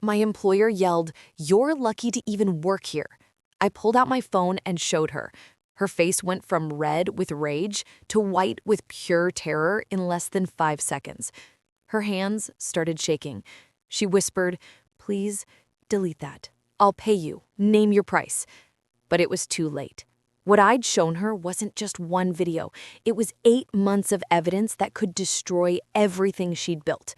My employer yelled, "You're lucky to even work here." I pulled out my phone and showed her. Her face went from red with rage to white with pure terror in less than 5 seconds. Her hands started shaking. She whispered, "Please, delete that. I'll pay you. Name your price." But it was too late. What I'd shown her wasn't just one video. It was 8 months of evidence that could destroy everything she'd built.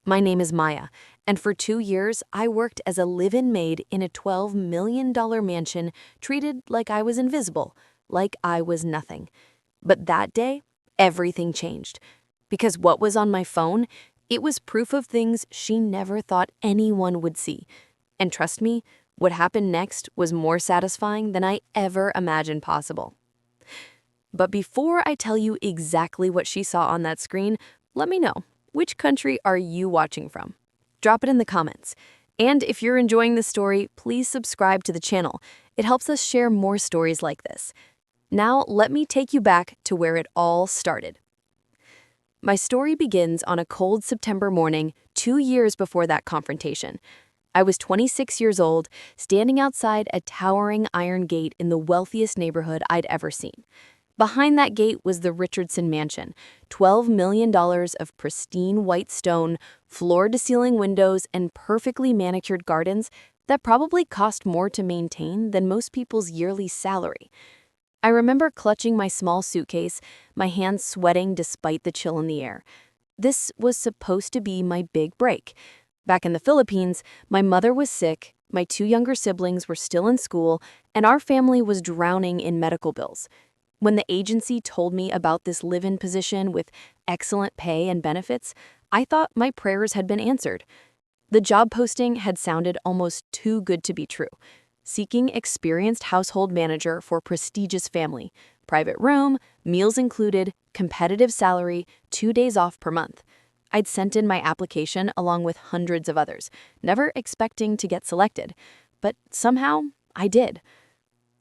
My name is Maya, and for 2 years, I worked as a live-in maid in a $12 million mansion, treated like I was invisible, like I was nothing. But that day, everything changed. Because what was on my phone, it was proof of things she never thought anyone would see. And trust me, what happened next was more satisfying than I ever imagined possible. But before I tell you exactly what she saw on that screen, let me know, which country are you watching from? Drop it in the comments. And if you're enjoying this story, please subscribe to the channel. It helps us share more stories like this. Now, let me take you back to where it all started. My story begins on a cold September morning, 2 years before that confrontation. I was 26 years old, standing outside a towering iron gate in the wealthiest neighborhood I'd ever seen. Behind that gate was the Richardson Mansion, $12 million of pristine white stone, floor-to-ceiling windows, and perfectly manicured gardens that probably cost more to maintain than most people's yearly salary. I remember clutching my small suitcase, my hands sweating despite the chill in the air. This was supposed to be my big break. Back in the Philippines, my mother was sick, my 2 younger siblings were still in school, and our family was drowning in medical bills. When the agency told me about this live-in position with excellent pay and benefits, I thought my prayers had been answered. The job posting had sounded almost too good to be true. Seeking experienced household manager for prestigious family, private room, meals included, competitive salary, 2 days off per month. I'd sent in my application along with hundreds of others, never expecting to get selected. But somehow, I did.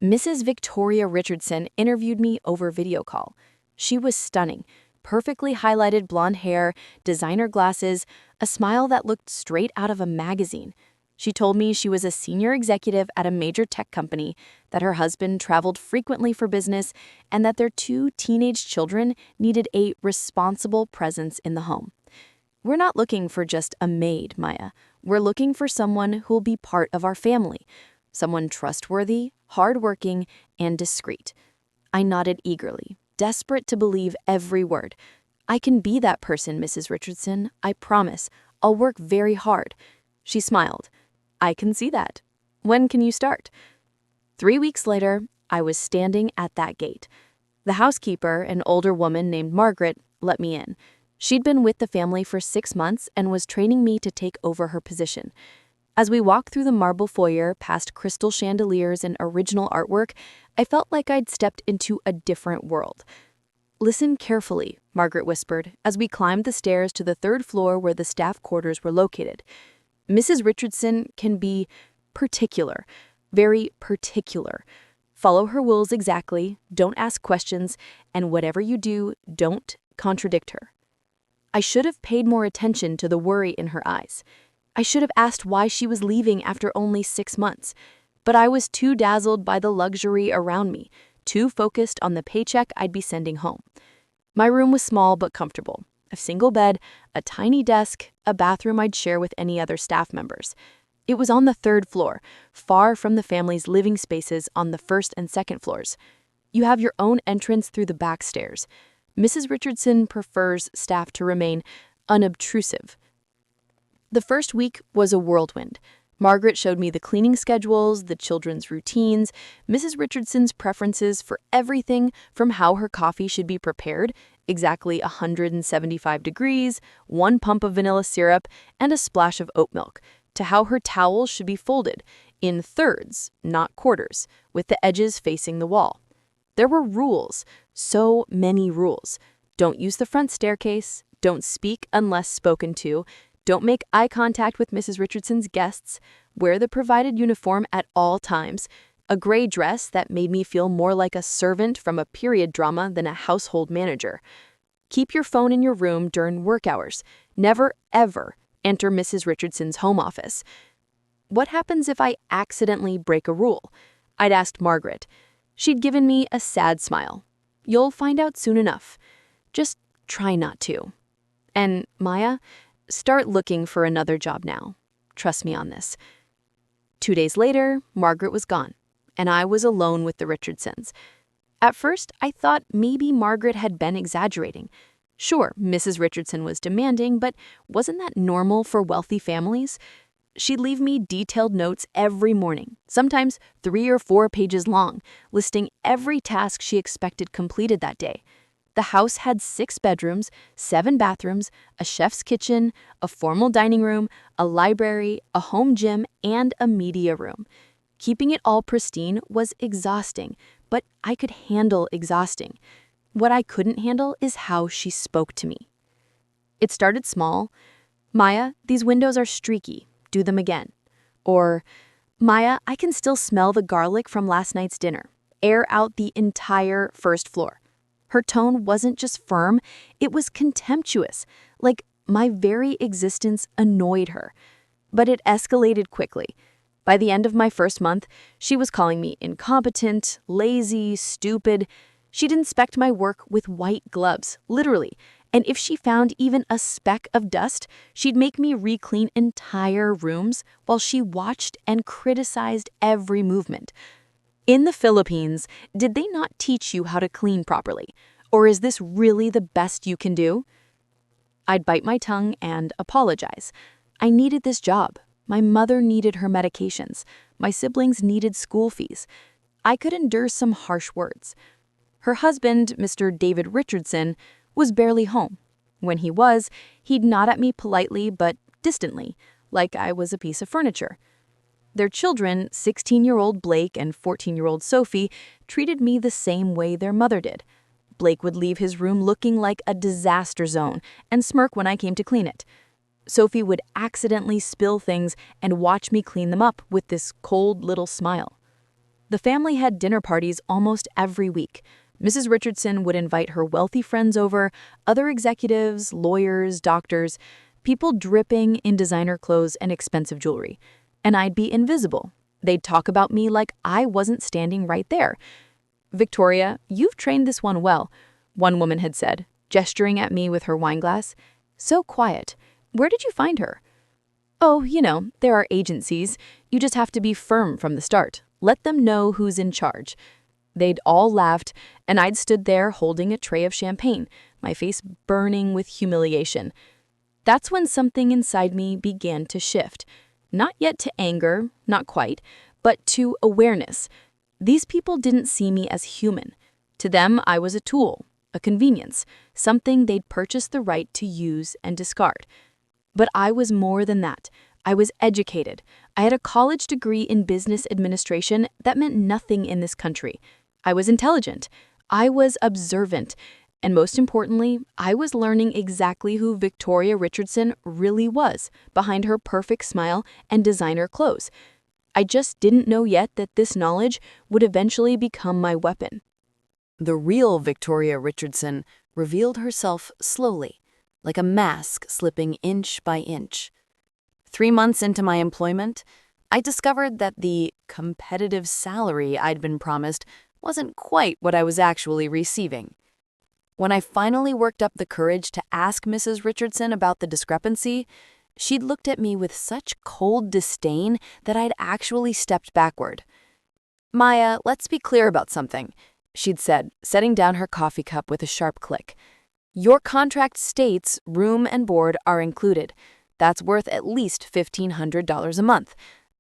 Mrs. Victoria Richardson interviewed me over video call. She was stunning. Perfectly highlighted blonde hair, designer glasses, a smile that looked straight out of a magazine. She told me she was a senior executive at a major tech company, that her husband traveled frequently for business, and that their 2 teenage children needed a responsible presence in the home. We're not looking for just a maid, Maya. We're looking for someone who'll be part of our family. Someone trustworthy, hardworking, and discreet. I nodded eagerly, desperate to believe every word. "I can be that person, Mrs. Richardson. I promise. I'll work very hard." She smiled. "I can see that. When can you start?" 3 weeks later, I was standing at that gate. The housekeeper, an older woman named Margaret, let me in. She'd been with the family for 6 months and was training me to take over her position. As we walked through the marble foyer past crystal chandeliers and original artwork, I felt like I'd stepped into a different world. "Listen carefully," Margaret whispered, as we climbed the stairs to the 3rd floor where the staff quarters were located. "Mrs. Richardson can be particular, very particular. Follow her rules exactly, don't ask questions, and whatever you do, don't contradict her." I should have paid more attention to the worry in her eyes. I should have asked why she was leaving after only 6 months. But I was too dazzled by the luxury around me, too focused on the paycheck I'd be sending home. My room was small but comfortable. A single bed, a tiny desk, a bathroom I'd share with any other staff members. It was on the 3rd floor, far from the family's living spaces on the 1st and 2nd floors. You have your own entrance through the back stairs. Mrs. Richardson prefers staff to remain unobtrusive. The first week was a whirlwind. Margaret showed me the cleaning schedules, the children's routines, Mrs. Richardson's preferences for everything from how her coffee should be prepared, exactly 175 degrees, 1 pump of vanilla syrup, and a splash of oat milk, to how her towels should be folded, in thirds, not quarters, with the edges facing the wall. There were rules, so many rules. Don't use the front staircase, don't speak unless spoken to, don't make eye contact with Mrs. Richardson's guests, wear the provided uniform at all times, a gray dress that made me feel more like a servant from a period drama than a household manager. Keep your phone in your room during work hours. Never, ever enter Mrs. Richardson's home office. What happens if I accidentally break a rule? I'd asked Margaret. She'd given me a sad smile. You'll find out soon enough. Just try not to. And Maya, start looking for another job now. Trust me on this. 2 days later, Margaret was gone, and I was alone with the Richardsons. At first, I thought maybe Margaret had been exaggerating. Sure, Mrs. Richardson was demanding, but wasn't that normal for wealthy families? She'd leave me detailed notes every morning, sometimes 3 or 4 pages long, listing every task she expected completed that day. The house had 6 bedrooms, 7 bathrooms, a chef's kitchen, a formal dining room, a library, a home gym, and a media room. Keeping it all pristine was exhausting, but I could handle exhausting. What I couldn't handle is how she spoke to me. It started small. Maya, these windows are streaky. Do them again. Or, Maya, I can still smell the garlic from last night's dinner. Air out the entire first floor. Her tone wasn't just firm, it was contemptuous, like my very existence annoyed her. But it escalated quickly. By the end of my first month, she was calling me incompetent, lazy, stupid. She'd inspect my work with white gloves, literally, and if she found even a speck of dust, she'd make me re-clean entire rooms while she watched and criticized every movement. In the Philippines, did they not teach you how to clean properly? Or is this really the best you can do? I'd bite my tongue and apologize. I needed this job. My mother needed her medications. My siblings needed school fees. I could endure some harsh words. Her husband, Mr. David Richardson, was barely home. When he was, he'd nod at me politely but distantly, like I was a piece of furniture. Their children, 16-year-old Blake and 14-year-old Sophie, treated me the same way their mother did. Blake would leave his room looking like a disaster zone and smirk when I came to clean it. Sophie would accidentally spill things and watch me clean them up with this cold little smile. The family had dinner parties almost every week. Mrs. Richardson would invite her wealthy friends over, other executives, lawyers, doctors, people dripping in designer clothes and expensive jewelry. And I'd be invisible. They'd talk about me like I wasn't standing right there. "Victoria, you've trained this one well," one woman had said, gesturing at me with her wineglass. "So quiet. Where did you find her?" "Oh, there are agencies. You just have to be firm from the start. Let them know who's in charge." They'd all laughed, and I'd stood there holding a tray of champagne, my face burning with humiliation. That's when something inside me began to shift. Not yet to anger, not quite, but to awareness. These people didn't see me as human. To them, I was a tool, a convenience, something they'd purchased the right to use and discard. But I was more than that. I was educated. I had a college degree in business administration that meant nothing in this country. I was intelligent. I was observant. And most importantly, I was learning exactly who Victoria Richardson really was behind her perfect smile and designer clothes. I just didn't know yet that this knowledge would eventually become my weapon. The real Victoria Richardson revealed herself slowly, like a mask slipping inch by inch. 3 months into my employment, I discovered that the competitive salary I'd been promised wasn't quite what I was actually receiving. When I finally worked up the courage to ask Mrs. Richardson about the discrepancy, she'd looked at me with such cold disdain that I'd actually stepped backward. "Maya, let's be clear about something," she'd said, setting down her coffee cup with a sharp click. "Your contract states room and board are included. That's worth at least $1,500 a month.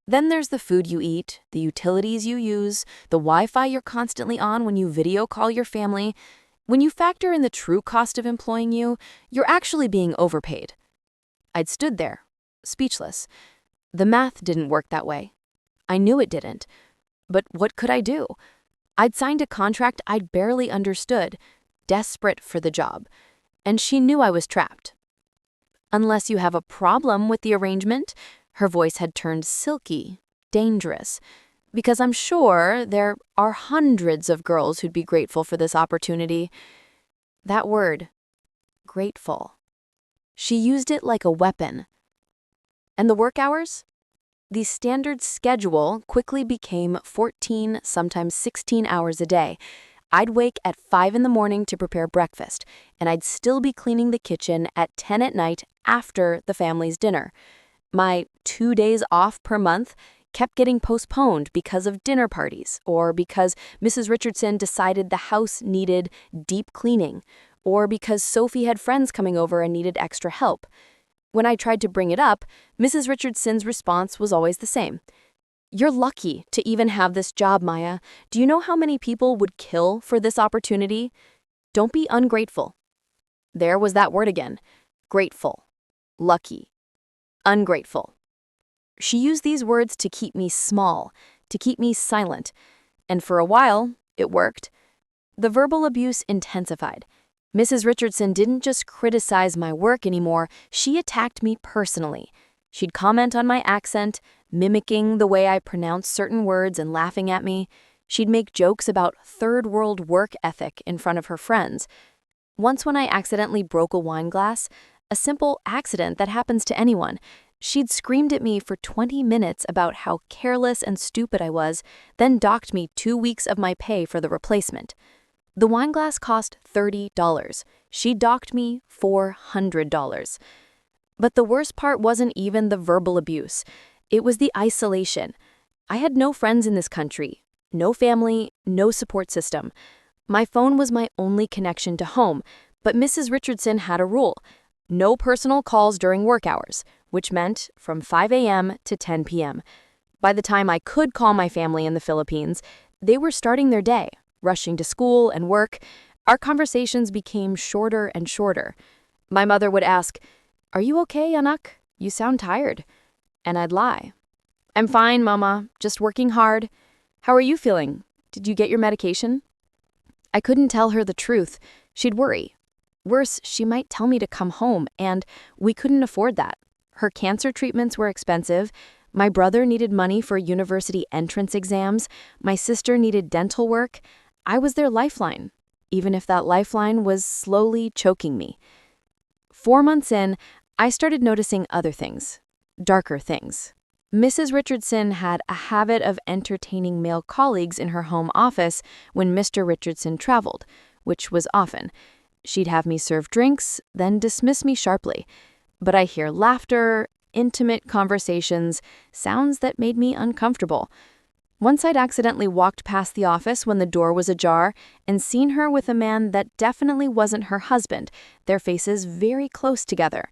Then there's the food you eat, the utilities you use, the Wi-Fi you're constantly on when you video call your family. When you factor in the true cost of employing you, you're actually being overpaid." I'd stood there, speechless. The math didn't work that way. I knew it didn't. But what could I do? I'd signed a contract I'd barely understood, desperate for the job. And she knew I was trapped. "Unless you have a problem with the arrangement," her voice had turned silky, dangerous, "because I'm sure there are hundreds of girls who'd be grateful for this opportunity." That word, grateful. She used it like a weapon. "And the work hours?" The standard schedule quickly became 14, sometimes 16 hours a day. I'd wake at 5 in the morning to prepare breakfast, and I'd still be cleaning the kitchen at 10 at night after the family's dinner. My 2 days off per month kept getting postponed because of dinner parties, or because Mrs. Richardson decided the house needed deep cleaning, or because Sophie had friends coming over and needed extra help. When I tried to bring it up, Mrs. Richardson's response was always the same. "You're lucky to even have this job, Maya. Do you know how many people would kill for this opportunity? Don't be ungrateful." There was that word again. Grateful. Lucky. Ungrateful. She used these words to keep me small, to keep me silent. And for a while, it worked. The verbal abuse intensified. Mrs. Richardson didn't just criticize my work anymore, she attacked me personally. She'd comment on my accent, mimicking the way I pronounced certain words and laughing at me. She'd make jokes about third world work ethic in front of her friends. Once when I accidentally broke a wine glass, a simple accident that happens to anyone, she'd screamed at me for 20 minutes about how careless and stupid I was, then docked me 2 weeks of my pay for the replacement. The wine glass cost $30. She docked me $400. But the worst part wasn't even the verbal abuse. It was the isolation. I had no friends in this country, no family, no support system. My phone was my only connection to home, but Mrs. Richardson had a rule: no personal calls during work hours, which meant from 5 a.m. to 10 p.m. By the time I could call my family in the Philippines, they were starting their day, rushing to school and work. Our conversations became shorter and shorter. My mother would ask, "Are you okay, anak? You sound tired." And I'd lie. "I'm fine, Mama, just working hard. How are you feeling? Did you get your medication?" I couldn't tell her the truth. She'd worry. Worse, she might tell me to come home, and we couldn't afford that. Her cancer treatments were expensive. My brother needed money for university entrance exams. My sister needed dental work. I was their lifeline, even if that lifeline was slowly choking me. 4 months in, I started noticing other things, darker things. Mrs. Richardson had a habit of entertaining male colleagues in her home office when Mr. Richardson traveled, which was often. She'd have me serve drinks, then dismiss me sharply. But I hear laughter, intimate conversations, sounds that made me uncomfortable. Once I'd accidentally walked past the office when the door was ajar and seen her with a man that definitely wasn't her husband, their faces very close together.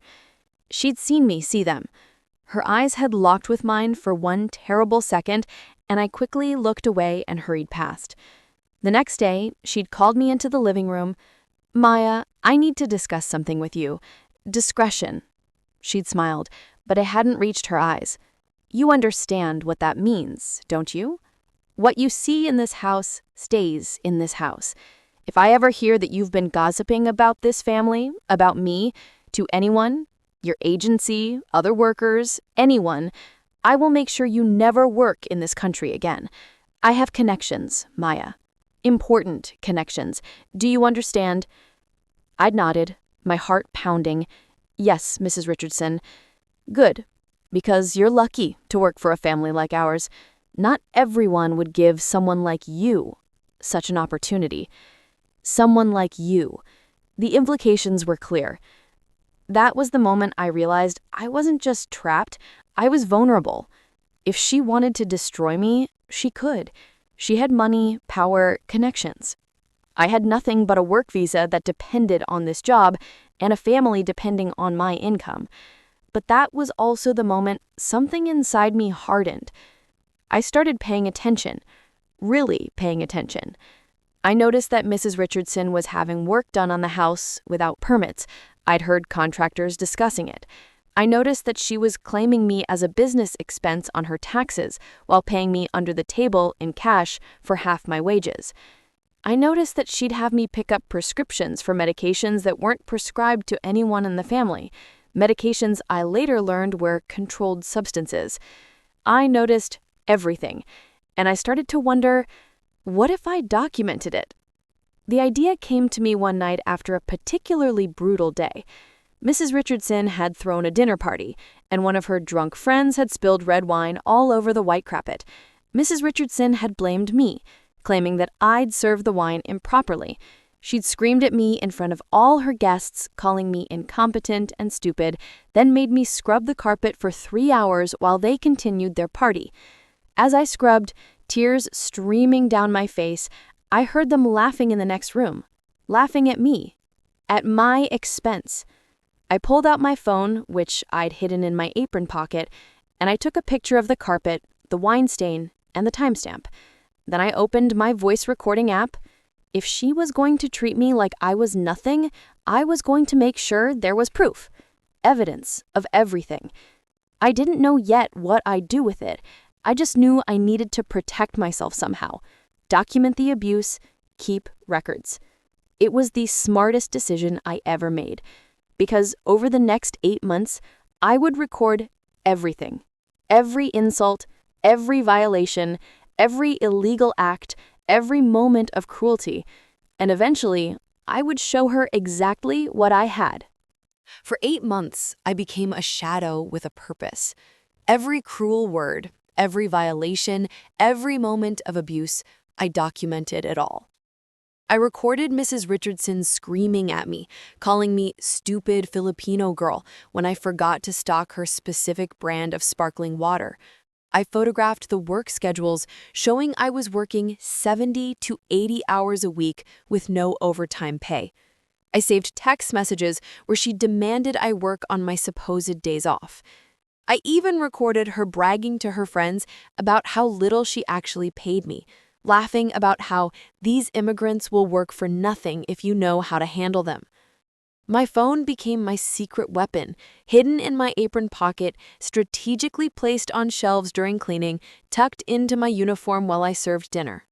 She'd seen me see them. Her eyes had locked with mine for one terrible second, and I quickly looked away and hurried past. The next day, she'd called me into the living room. "Maya, I need to discuss something with you. Discretion." She'd smiled, but I hadn't reached her eyes. "You understand what that means, don't you? What you see in this house stays in this house. If I ever hear that you've been gossiping about this family, about me, to anyone, your agency, other workers, anyone, I will make sure you never work in this country again. I have connections, Maya. Important connections. Do you understand?" I'd nodded, my heart pounding. "Yes, Mrs. Richardson." "Good. Because you're lucky to work for a family like ours. Not everyone would give someone like you such an opportunity. Someone like you." The implications were clear. That was the moment I realized I wasn't just trapped, I was vulnerable. If she wanted to destroy me, she could. She had money, power, connections. I had nothing but a work visa that depended on this job and a family depending on my income. But that was also the moment something inside me hardened. I started paying attention, really paying attention. I noticed that Mrs. Richardson was having work done on the house without permits. I'd heard contractors discussing it. I noticed that she was claiming me as a business expense on her taxes while paying me under the table in cash for half my wages. I noticed that she'd have me pick up prescriptions for medications that weren't prescribed to anyone in the family. Medications I later learned were controlled substances. I noticed everything, and I started to wonder, what if I documented it? The idea came to me one night after a particularly brutal day. Mrs. Richardson had thrown a dinner party, and one of her drunk friends had spilled red wine all over the white carpet. Mrs. Richardson had blamed me, claiming that I'd served the wine improperly. She'd screamed at me in front of all her guests, calling me incompetent and stupid, then made me scrub the carpet for 3 hours while they continued their party. As I scrubbed, tears streaming down my face, I heard them laughing in the next room, laughing at me, at my expense. I pulled out my phone, which I'd hidden in my apron pocket, and I took a picture of the carpet, the wine stain, and the timestamp. Then I opened my voice recording app. If she was going to treat me like I was nothing, I was going to make sure there was proof, evidence of everything. I didn't know yet what I'd do with it. I just knew I needed to protect myself somehow, document the abuse, keep records. It was the smartest decision I ever made, because over the next 8 months, I would record everything, every insult, every violation, every illegal act, every moment of cruelty, and eventually, I would show her exactly what I had. For 8 months, I became a shadow with a purpose. Every cruel word, every violation, every moment of abuse, I documented it all. I recorded Mrs. Richardson screaming at me, calling me stupid Filipino girl when I forgot to stock her specific brand of sparkling water. I photographed the work schedules showing I was working 70 to 80 hours a week with no overtime pay. I saved text messages where she demanded I work on my supposed days off. I even recorded her bragging to her friends about how little she actually paid me, laughing about how these immigrants will work for nothing if you know how to handle them. My phone became my secret weapon, hidden in my apron pocket, strategically placed on shelves during cleaning, tucked into my uniform while I served dinner.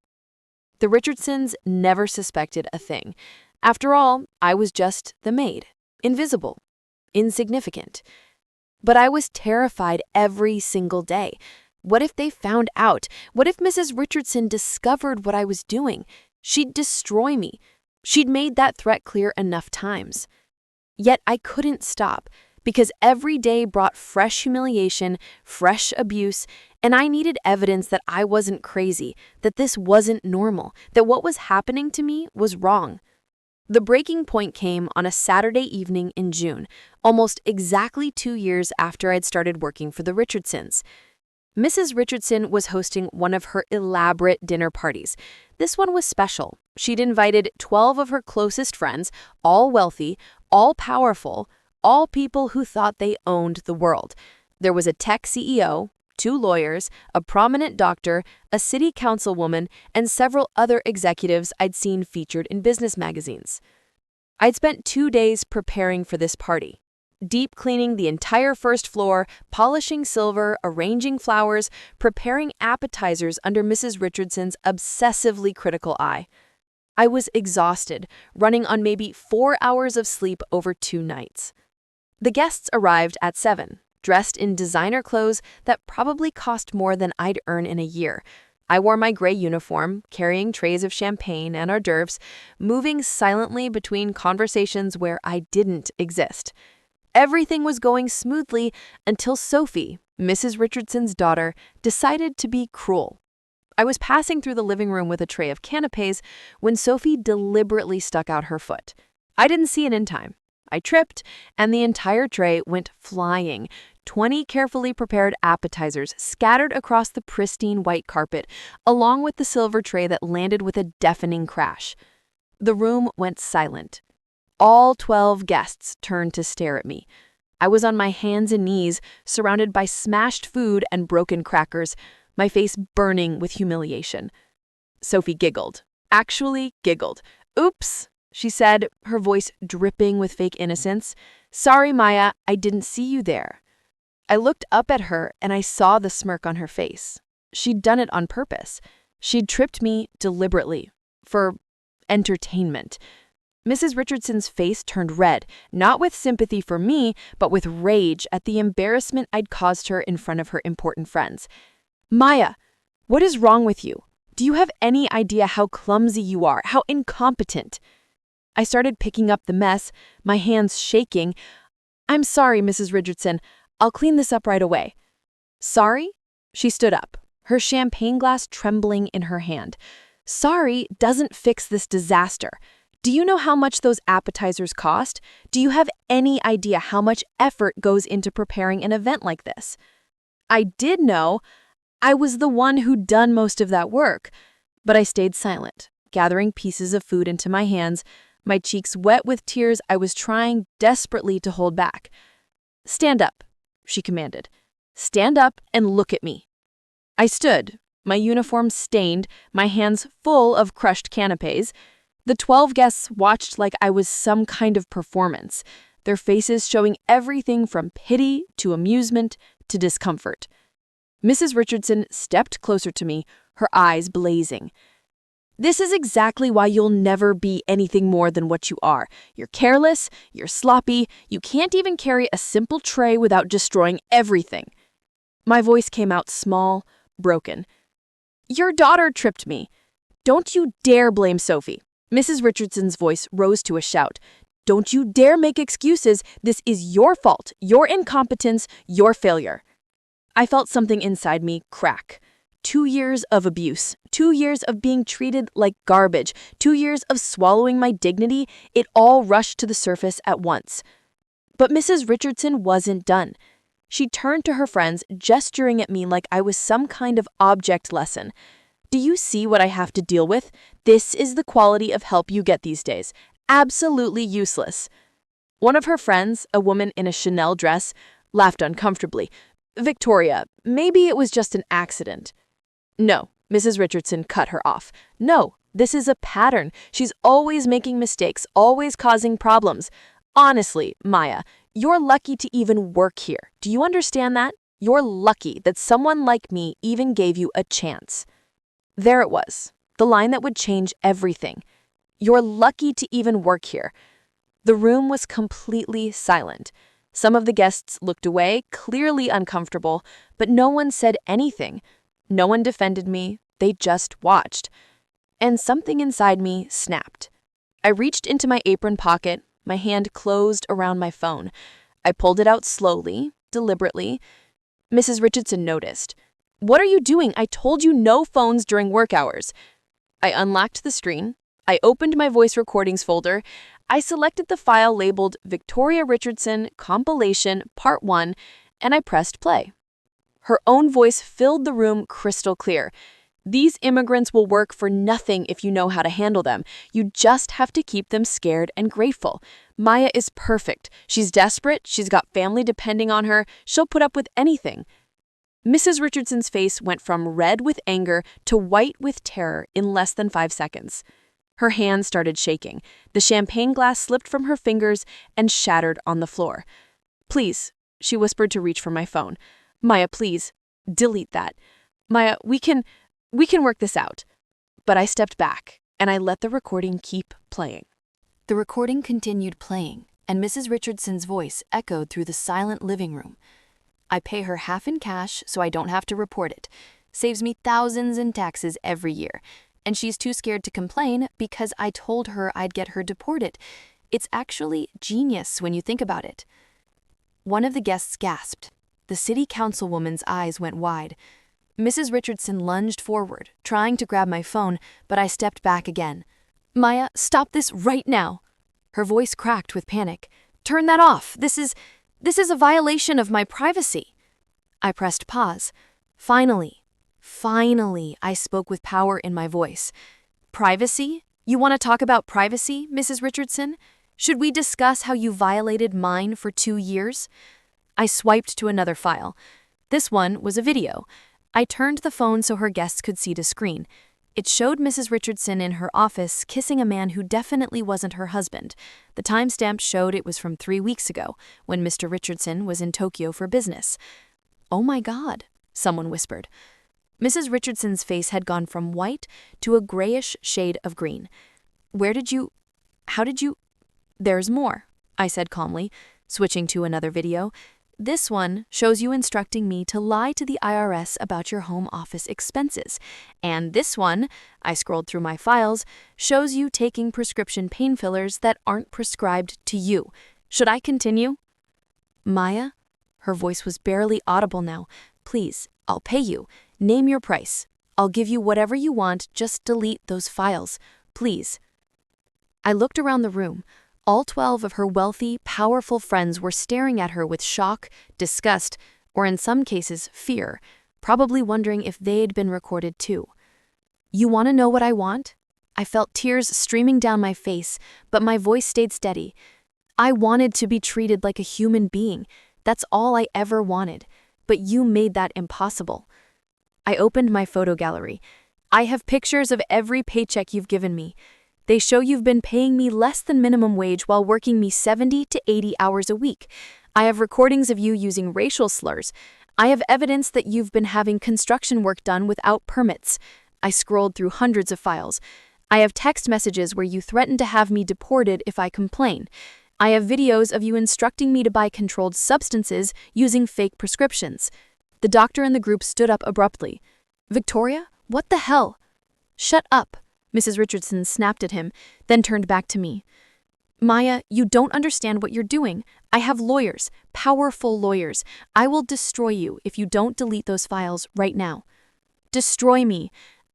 The Richardsons never suspected a thing. After all, I was just the maid, invisible, insignificant. But I was terrified every single day. What if they found out? What if Mrs. Richardson discovered what I was doing? She'd destroy me. She'd made that threat clear enough times. Yet I couldn't stop, because every day brought fresh humiliation, fresh abuse, and I needed evidence that I wasn't crazy, that this wasn't normal, that what was happening to me was wrong. The breaking point came on a Saturday evening in June, almost exactly 2 years after I'd started working for the Richardsons. Mrs. Richardson was hosting one of her elaborate dinner parties. This one was special. She'd invited 12 of her closest friends, all wealthy, all powerful, all people who thought they owned the world. There was a tech CEO, 2 lawyers, a prominent doctor, a city councilwoman, and several other executives I'd seen featured in business magazines. I'd spent 2 days preparing for this party. Deep cleaning the entire first floor, polishing silver, arranging flowers, preparing appetizers under Mrs. Richardson's obsessively critical eye. I was exhausted, running on maybe 4 hours of sleep over 2 nights. The guests arrived at 7, dressed in designer clothes that probably cost more than I'd earn in a year. I wore my gray uniform, carrying trays of champagne and hors d'oeuvres, moving silently between conversations where I didn't exist. Everything was going smoothly until Sophie, Mrs. Richardson's daughter, decided to be cruel. I was passing through the living room with a tray of canapés when Sophie deliberately stuck out her foot. I didn't see it in time. I tripped, and the entire tray went flying. 20 carefully prepared appetizers scattered across the pristine white carpet, along with the silver tray that landed with a deafening crash. The room went silent. All 12 guests turned to stare at me. I was on my hands and knees, surrounded by smashed food and broken crackers, my face burning with humiliation. Sophie giggled. Actually giggled. "Oops," she said, her voice dripping with fake innocence. "Sorry, Maya, I didn't see you there." I looked up at her and I saw the smirk on her face. She'd done it on purpose. She'd tripped me deliberately for entertainment. Mrs. Richardson's face turned red, not with sympathy for me, but with rage at the embarrassment I'd caused her in front of her important friends. "Maya, what is wrong with you? Do you have any idea how clumsy you are, how incompetent?" I started picking up the mess, my hands shaking. I'm sorry, Mrs. Richardson. I'll clean this up right away. Sorry? She stood up, her champagne glass trembling in her hand. Sorry doesn't fix this disaster. Do you know how much those appetizers cost? Do you have any idea how much effort goes into preparing an event like this? I did know. I was the one who'd done most of that work. But I stayed silent, gathering pieces of food into my hands, my cheeks wet with tears I was trying desperately to hold back. Stand up, she commanded. Stand up and look at me. I stood, my uniform stained, my hands full of crushed canapés. The 12 guests watched like I was some kind of performance, their faces showing everything from pity to amusement to discomfort. Mrs. Richardson stepped closer to me, her eyes blazing. This is exactly why you'll never be anything more than what you are. You're careless, you're sloppy, you can't even carry a simple tray without destroying everything. My voice came out small, broken. Your daughter tripped me. Don't you dare blame Sophie. Mrs. Richardson's voice rose to a shout. Don't you dare make excuses. This is your fault, your incompetence, your failure. I felt something inside me crack. 2 years of abuse, 2 years of being treated like garbage, 2 years of swallowing my dignity, it all rushed to the surface at once. But Mrs. Richardson wasn't done. She turned to her friends, gesturing at me like I was some kind of object lesson. Do you see what I have to deal with? This is the quality of help you get these days. Absolutely useless. One of her friends, a woman in a Chanel dress, laughed uncomfortably. Victoria, maybe it was just an accident. No, Mrs. Richardson cut her off. No, this is a pattern. She's always making mistakes, always causing problems. Honestly, Maya, you're lucky to even work here. Do you understand that? You're lucky that someone like me even gave you a chance. There it was, the line that would change everything. You're lucky to even work here. The room was completely silent. Some of the guests looked away, clearly uncomfortable, but no one said anything. No one defended me, they just watched. And something inside me snapped. I reached into my apron pocket, my hand closed around my phone. I pulled it out slowly, deliberately. Mrs. Richardson noticed. What are you doing? I told you no phones during work hours. I unlocked the screen. I opened my voice recordings folder. I selected the file labeled Victoria Richardson Compilation Part 1, and I pressed play. Her own voice filled the room crystal clear. These immigrants will work for nothing if you know how to handle them. You just have to keep them scared and grateful. Maya is perfect. She's desperate. She's got family depending on her. She'll put up with anything. Mrs. Richardson's face went from red with anger to white with terror in less than 5 seconds. Her hands started shaking. The champagne glass slipped from her fingers and shattered on the floor. Please, she whispered to reach for my phone. Maya, please, delete that. Maya, we can work this out. But I stepped back, and I let the recording keep playing. The recording continued playing, and Mrs. Richardson's voice echoed through the silent living room. I pay her half in cash so I don't have to report it. Saves me thousands in taxes every year. And she's too scared to complain because I told her I'd get her deported. It's actually genius when you think about it. One of the guests gasped. The city councilwoman's eyes went wide. Mrs. Richardson lunged forward, trying to grab my phone, but I stepped back again. Maya, stop this right now. Her voice cracked with panic. Turn that off. This is a violation of my privacy. I pressed pause. Finally, I spoke with power in my voice. Privacy? You want to talk about privacy, Mrs. Richardson? Should we discuss how you violated mine for 2 years? I swiped to another file. This one was a video. I turned the phone so her guests could see the screen. It showed Mrs. Richardson in her office kissing a man who definitely wasn't her husband. The timestamp showed it was from 3 weeks ago, when Mr. Richardson was in Tokyo for business. Oh my God, someone whispered. Mrs. Richardson's face had gone from white to a grayish shade of green. How did you? There's more, I said calmly, switching to another video. This one shows you instructing me to lie to the IRS about your home office expenses. And this one, I scrolled through my files, shows you taking prescription painkillers that aren't prescribed to you. Should I continue? Maya? Her voice was barely audible now. Please, I'll pay you. Name your price. I'll give you whatever you want, just delete those files. Please. I looked around the room. All 12 of her wealthy, powerful friends were staring at her with shock, disgust, or in some cases, fear, probably wondering if they'd been recorded too. You want to know what I want? I felt tears streaming down my face, but my voice stayed steady. I wanted to be treated like a human being. That's all I ever wanted. But you made that impossible. I opened my photo gallery. I have pictures of every paycheck you've given me. They show you've been paying me less than minimum wage while working me 70 to 80 hours a week. I have recordings of you using racial slurs. I have evidence that you've been having construction work done without permits. I scrolled through hundreds of files. I have text messages where you threaten to have me deported if I complain. I have videos of you instructing me to buy controlled substances using fake prescriptions. The doctor in the group stood up abruptly. Victoria, what the hell? Shut up, Mrs. Richardson snapped at him, then turned back to me. Maya, you don't understand what you're doing. I have lawyers, powerful lawyers. I will destroy you if you don't delete those files right now. Destroy me.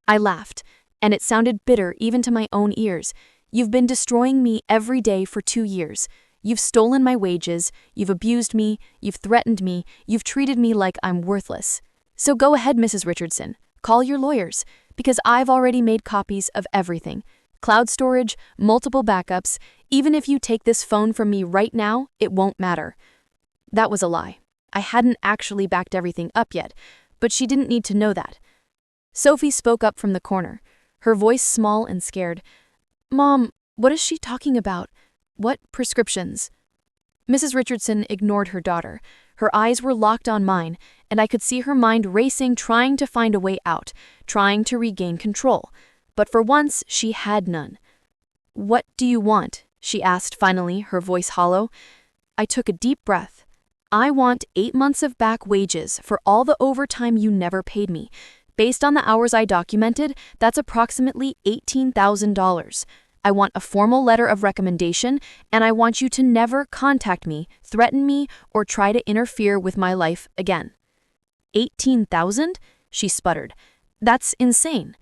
I laughed, and it sounded bitter even to my own ears. You've been destroying me every day for 2 years. You've stolen my wages, you've abused me, you've threatened me, you've treated me like I'm worthless. So go ahead, Mrs. Richardson. Call your lawyers, because I've already made copies of everything. Cloud storage, multiple backups. Even if you take this phone from me right now, it won't matter. That was a lie. I hadn't actually backed everything up yet, but she didn't need to know that. Sophie spoke up from the corner, her voice small and scared. Mom, what is she talking about? What prescriptions? Mrs. Richardson ignored her daughter. Her eyes were locked on mine, and I could see her mind racing, trying to find a way out, trying to regain control. But for once, she had none. What do you want? She asked finally, her voice hollow. I took a deep breath. I want 8 months of back wages for all the overtime you never paid me. Based on the hours I documented, that's approximately $18,000. I want a formal letter of recommendation, and I want you to never contact me, threaten me, or try to interfere with my life again. 18,000? She sputtered. That's insane.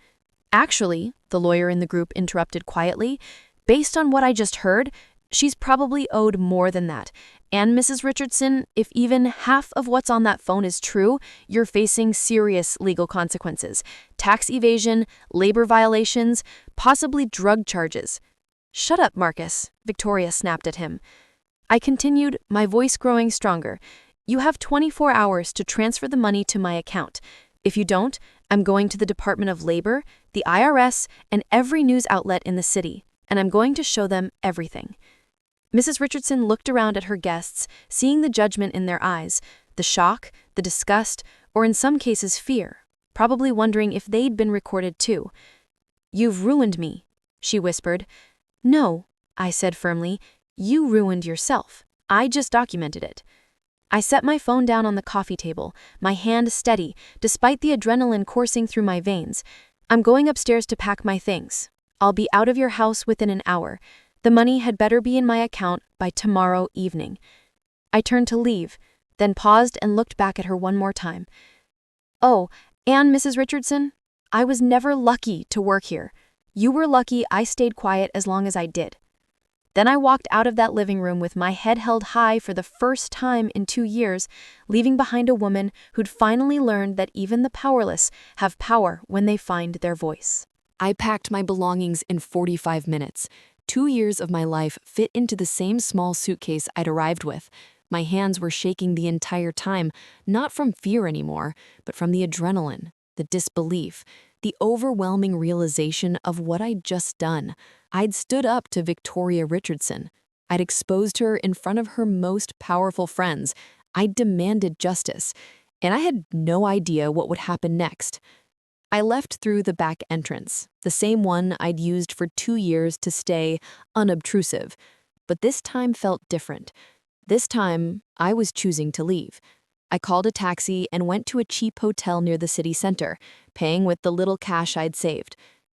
Actually, the lawyer in the group interrupted quietly, based on what I just heard, she's probably owed more than that. And Mrs. Richardson, if even half of what's on that phone is true, you're facing serious legal consequences. Tax evasion, labor violations, possibly drug charges. Shut up, Marcus, Victoria snapped at him. I continued, my voice growing stronger. You have 24 hours to transfer the money to my account. If you don't, I'm going to the Department of Labor, the IRS, and every news outlet in the city, and I'm going to show them everything. Mrs. Richardson looked around at her guests, seeing the judgment in their eyes, the shock, the disgust, or in some cases fear, probably wondering if they'd been recorded too. You've ruined me, she whispered. No, I said firmly, you ruined yourself. I just documented it. I set my phone down on the coffee table, my hand steady, despite the adrenaline coursing through my veins. I'm going upstairs to pack my things. I'll be out of your house within an hour. The money had better be in my account by tomorrow evening. I turned to leave, then paused and looked back at her one more time. Oh, and Mrs. Richardson, I was never lucky to work here. You were lucky I stayed quiet as long as I did. Then I walked out of that living room with my head held high for the first time in 2 years, leaving behind a woman who'd finally learned that even the powerless have power when they find their voice. I packed my belongings in 45 minutes. 2 years of my life fit into the same small suitcase I'd arrived with. My hands were shaking the entire time, not from fear anymore, but from the adrenaline, the disbelief, the overwhelming realization of what I'd just done. I'd stood up to Victoria Richardson. I'd exposed her in front of her most powerful friends. I'd demanded justice, and I had no idea what would happen next. I left through the back entrance, the same one I'd used for 2 years to stay unobtrusive. But this time felt different. This time, I was choosing to leave. I called a taxi and went to a cheap hotel near the city center, paying with the little cash I'd saved.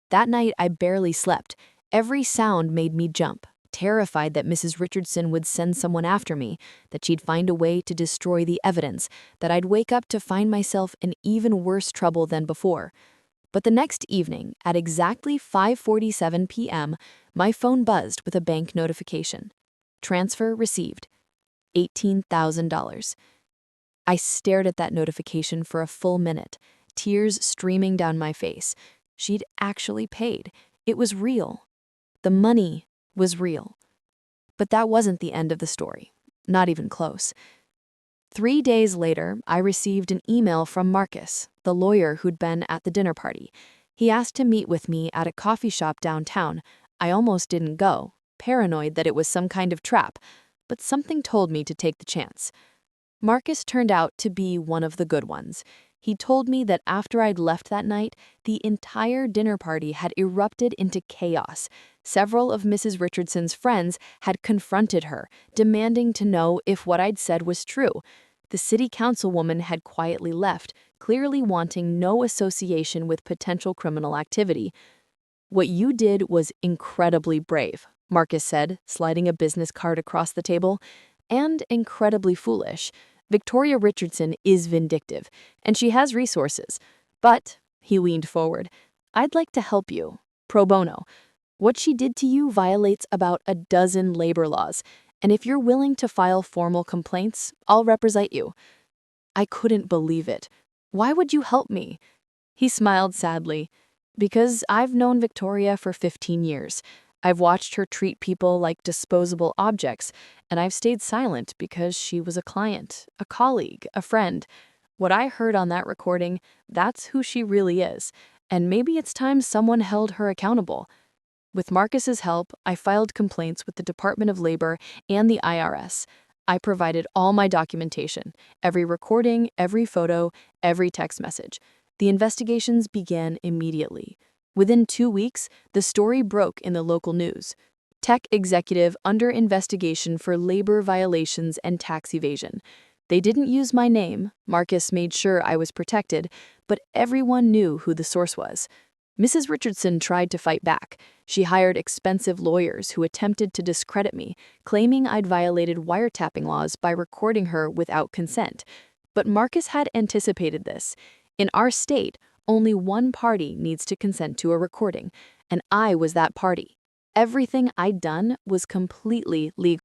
That night, I barely slept. Every sound made me jump. terrified that Mrs. Richardson would send someone after me, that she'd find a way to destroy the evidence, that I'd wake up to find myself in even worse trouble than before. But the next evening, at exactly 5:47 p.m., my phone buzzed with a bank notification. Transfer received. $18,000. I stared at that notification for a full minute, tears streaming down my face. She'd actually paid. It was real. The money was real. But that wasn't the end of the story. Not even close. 3 days later, I received an email from Marcus, the lawyer who'd been at the dinner party. He asked to meet with me at a coffee shop downtown. I almost didn't go, paranoid that it was some kind of trap, but something told me to take the chance. Marcus turned out to be one of the good ones. He told me that after I'd left that night, the entire dinner party had erupted into chaos. Several of Mrs. Richardson's friends had confronted her, demanding to know if what I'd said was true. The city councilwoman had quietly left, clearly wanting no association with potential criminal activity. "What you did was incredibly brave," Marcus said, sliding a business card across the table, "and incredibly foolish. Victoria Richardson is vindictive, and she has resources. But," he leaned forward, "I'd like to help you. Pro bono. What she did to you violates about a dozen labor laws, and if you're willing to file formal complaints, I'll represent you." I couldn't believe it. "Why would you help me?" He smiled sadly. "Because I've known Victoria for 15 years. I've watched her treat people like disposable objects, and I've stayed silent because she was a client, a colleague, a friend. What I heard on that recording, that's who she really is, and maybe it's time someone held her accountable." With Marcus's help, I filed complaints with the Department of Labor and the IRS. I provided all my documentation, every recording, every photo, every text message. The investigations began immediately. Within 2 weeks, the story broke in the local news. Tech executive under investigation for labor violations and tax evasion. They didn't use my name, Marcus made sure I was protected, but everyone knew who the source was. Mrs. Richardson tried to fight back. She hired expensive lawyers who attempted to discredit me, claiming I'd violated wiretapping laws by recording her without consent. But Marcus had anticipated this. In our state, only one party needs to consent to a recording, and I was that party. Everything I'd done was completely legal.